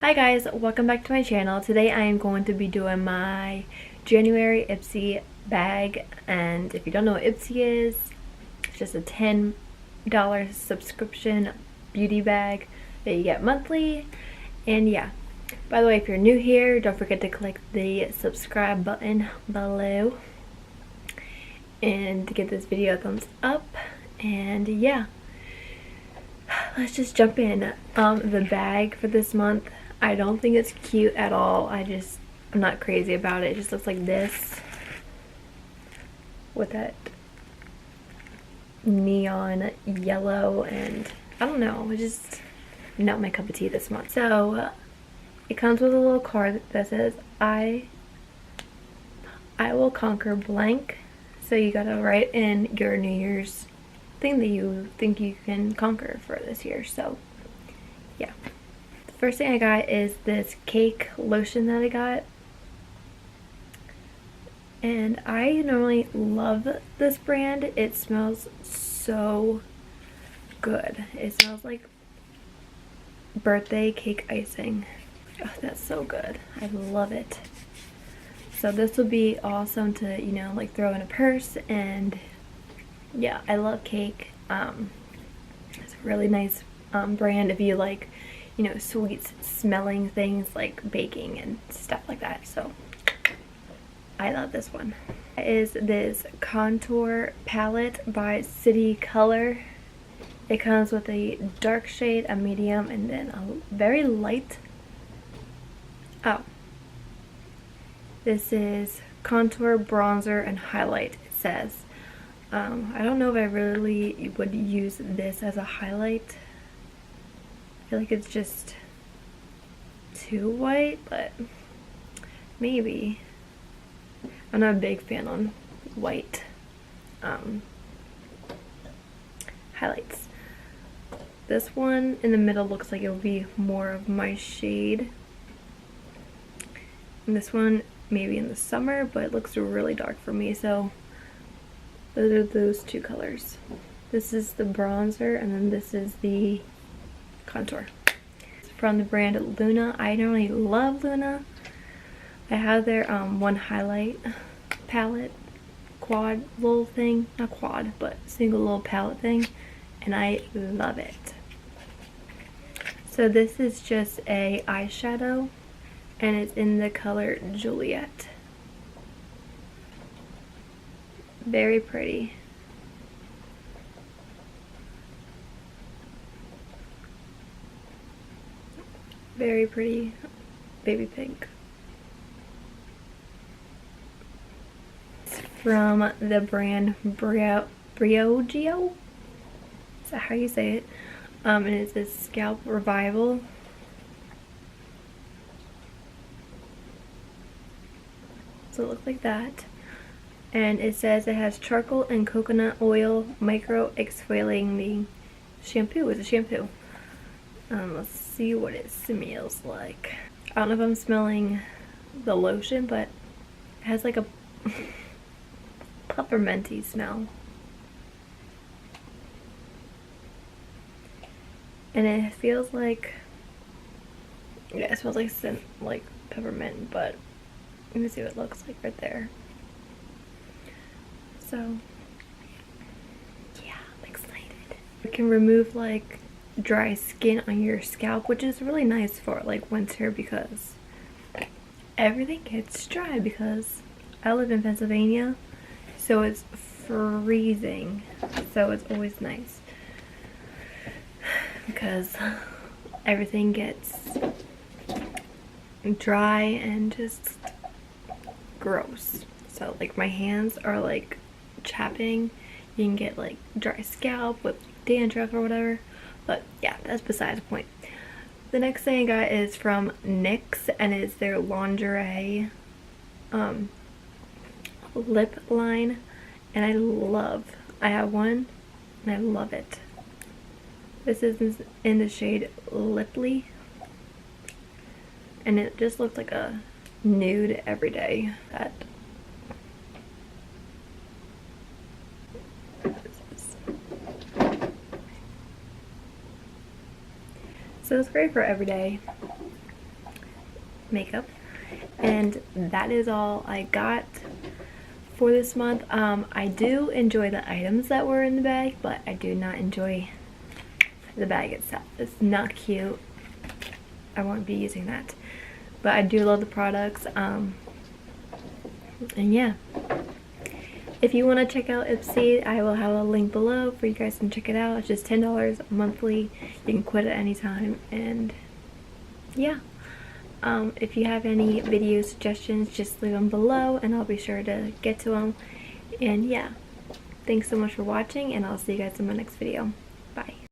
Hi guys, welcome back to my channel. Today I am going to be doing my January IPSY bag, and if you don't know what IPSY is, it's just a $10 subscription beauty bag that you get monthly. And yeah, by the way, if you're new here, don't forget to click the subscribe button below and to give this video a thumbs up. And yeah, let's just jump in. The bag for this month, I don't think it's cute at all. I'm not crazy about it. It just looks like this with that neon yellow, and I don't know, it's just not my cup of tea this month. So it comes with a little card that says I will conquer blank. So you gotta write in your New Year's thing that you think you can conquer for this year. So yeah. First thing I got is this cake lotion that I got, and I normally love this brand. It smells so good. It smells like birthday cake icing. Oh, that's so good. I love it. So this will be awesome to, you know, like throw in a purse. And yeah, I love cake. It's a really nice brand if you like, you know, sweet smelling things like baking and stuff like that. So I love this one. It is this contour palette by City Color. It comes with a dark shade, a medium, and then a very light. Oh, this is contour, bronzer, and highlight, it says. I don't know if I really would use this as a highlight. I feel like it's just too white, but maybe. I'm not a big fan on white highlights. This one in the middle looks like it will be more of my shade. And this one maybe in the summer, but it looks really dark for me, so those are those two colors. This is the bronzer, and then this is the contour. It's from the brand Luna. I normally love Luna. I have their one highlight palette, quad little thing, not quad, but single little palette thing, and I love it. So this is just a eyeshadow, and it's in the color Juliet. Very pretty. Very pretty baby pink. It's from the brand Briogeo. Is that how you say it? And it's a Scalp Revival. So it looks like that. And it says it has charcoal and coconut oil micro exfoliating shampoo. It's a shampoo. Let's see what it smells like. I don't know if I'm smelling the lotion, but it has like a pepperminty smell. And it feels like, yeah, it smells like scent, like peppermint, but let me see what it looks like right there. So yeah, I'm excited. You can remove like dry skin on your scalp, which is really nice for like winter, because everything gets dry because I live in Pennsylvania, so it's freezing. So it's always nice because everything gets dry and just gross. So like my hands are like chapping. You can get like dry scalp with dandruff or whatever. But yeah, that's besides the point. The next thing I got is from NYX, and it's their lingerie lip line, and I have one and I love it. This is in the shade Lipply, and it just looks like a nude everyday. So it's great for everyday. makeup. And that is all I got for this month. I do enjoy the items that were in the bag, but I do not enjoy the bag itself. It's not cute. I won't be using that. But I do love the products. And yeah. If you want to check out IPSY, I will have a link below for you guys to check it out. It's just $10 monthly. You can quit at any time. And yeah. If you have any video suggestions, just leave them below and I'll be sure to get to them. And yeah. Thanks so much for watching, and I'll see you guys in my next video. Bye.